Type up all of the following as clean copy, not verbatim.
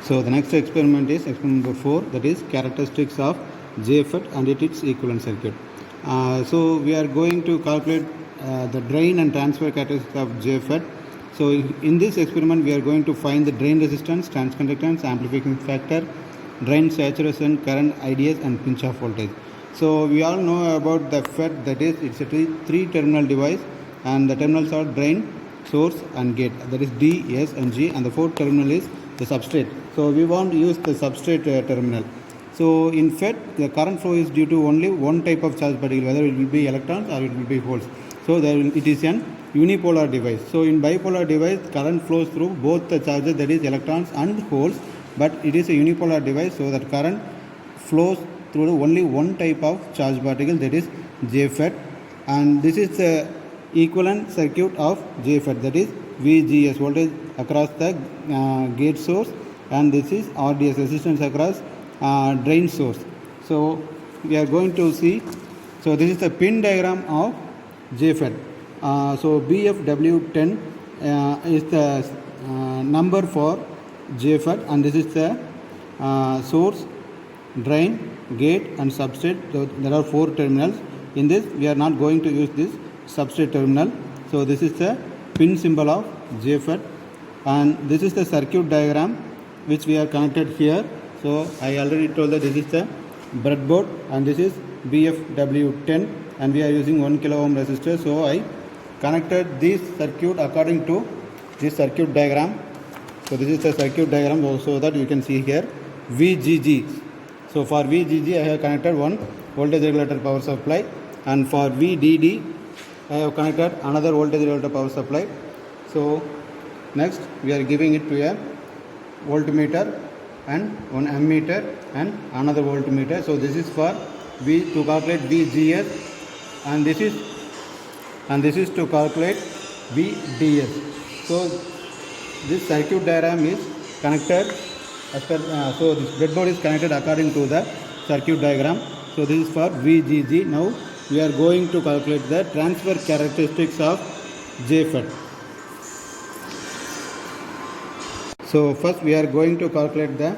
So the next experiment is experiment number 4, that is characteristics of JFET and its equivalent circuit. So we are going to calculate the drain and transfer characteristics of JFET. So in this experiment we are going to find the drain resistance, transconductance, amplification factor, drain saturation, current, IDS and pinch off voltage. So we all know about the FET, that is it's a three terminal device and the terminals are drain, source and gate, that is D, S and G, and the fourth terminal is the substrate. So we want to use the substrate terminal. So in FET the current flow is due to only one type of charge particle, whether it will be electrons or it will be holes. So it is an unipolar device. So in bipolar device current flows through both the charges, that is electrons and holes, but it is a unipolar device, so that current flows through only one type of charge particle, that is JFET, and this is the equivalent circuit of JFET, that is VGS, voltage across the gate source, and this is RDS, resistance across drain source. So we are going to see, so this is the pin diagram of JFET. So BFW10 is the number for JFET, and this is the source, drain, gate and substrate. So there are four terminals. In this we are not going to use this substrate terminal. So this is the pin symbol of JFET, and this is the circuit diagram which we are connected here. So I already told that this is the breadboard and this is BFW10 and we are using 1 kilo ohm resistor. So I connected this circuit according to this circuit diagram. So this is the circuit diagram also, that you can see here VGG. So for VGG I have connected one voltage regulator power supply, and for VDD I have connected another voltage regulator power supply. So next we are giving it to a voltmeter and one ammeter and another voltmeter. So this is for to calculate VGS, and this is to calculate VDS. So this circuit diagram is connected as per, so this breadboard is connected according to the circuit diagram. So this is for VGG. Now we are going to calculate the transfer characteristics of JFET. So first we are going to calculate the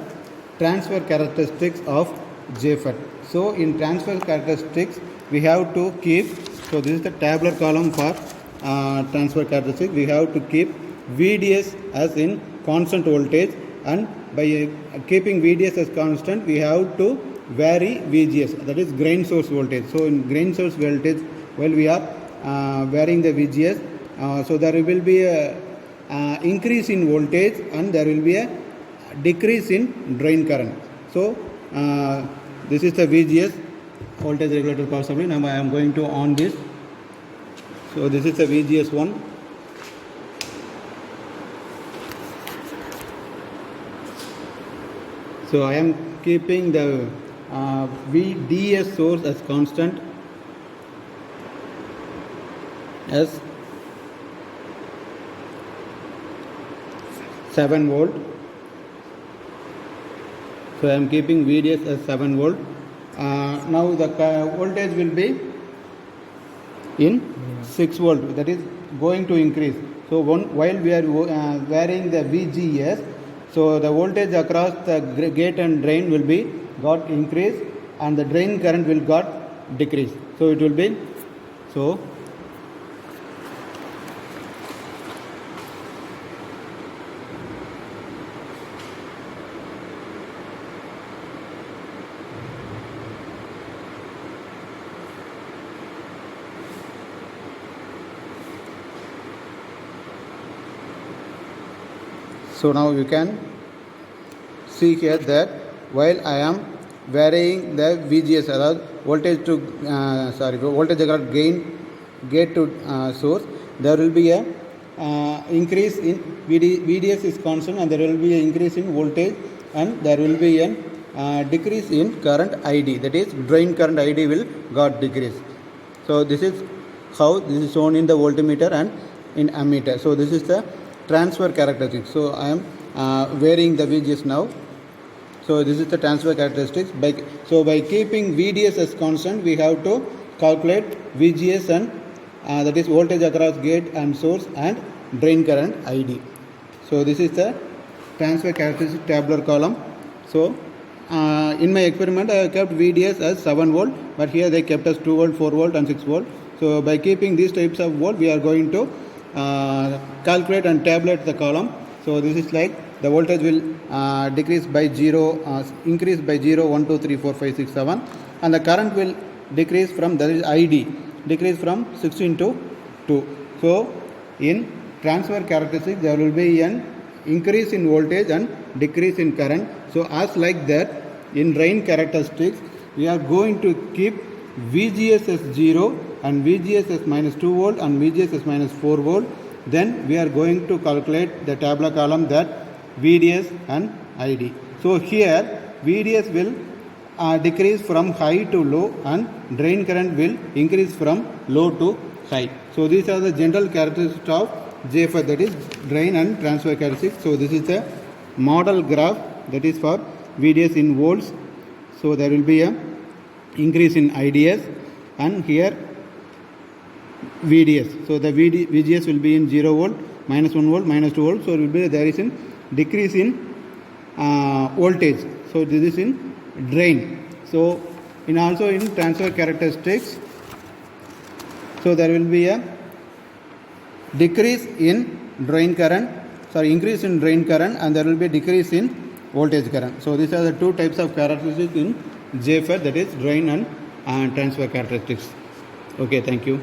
transfer characteristics of JFET. So in transfer characteristics we have to keep, so this is the tabular column for transfer characteristics. We have to keep VDS as in constant voltage, and by keeping VDS as constant we have to vary VGS, that is drain source voltage. So in drain source voltage, while we are varying the VGS, so there will be a increase in voltage and there will be a decrease in drain current. So this is the VGS, voltage regulator power supply. Now I am going to on this. So this is the VGS1. So I am keeping the VDS source as constant as 7 volt. So I am keeping VDS as 7 volt. Now the voltage will be in 6 volt, that is going to increase. So while we are varying the VGS, so the voltage across the gate and drain will be got increased and the drain current will got decreased. So it will be, so now you can see here that while I am varying the VGS, voltage to voltage across gate to source, there will be a increase in VDS is constant and there will be an increase in voltage and there will be a decrease in current ID, that is drain current ID will got decreased. So this is how this is shown in the voltmeter and in ammeter. So this is the transfer characteristics. So I am varying the VGS now. So this is the transfer characteristics. By keeping VDS as constant, we have to calculate VGS and that is voltage across gate and source and drain current ID. So this is the transfer characteristic tabular column. So in my experiment I have kept VDS as 7 volt, but here they kept as 2 volt, 4 volt and 6 volt. So by keeping these types of volt, we are going to calculate and tabulate the column. So this is like the voltage will decrease by 0, increase by 0, 1, 2, 3, 4, 5, 6, 7, and the current will decrease from, that is ID, decrease from 16 to 2. So in transfer characteristic there will be an increase in voltage and decrease in current. So as like that, in drain characteristics we are going to keep VGS as 0 and VGS as minus 2 volt and VGS as minus 4 volt. Then we are going to calculate the tabular column, that VDS and ID. So here VDS will decrease from high to low and drain current will increase from low to high. So these are the general characteristics of JFET, that is drain and transfer characteristics. So this is the model graph, that is for VDS in volts. So there will be a increase in IDS and here VDS. So the VGS will be in 0 volt, minus 1 volt, minus 2 volt. So it will be, there is a decrease in voltage. So this is in drain. So in also in transfer characteristics, so there will be a decrease in drain current, increase in drain current, and there will be a decrease in voltage current. So these are the two types of characteristics in JFET, that is drain and transfer characteristics. Okay, thank you.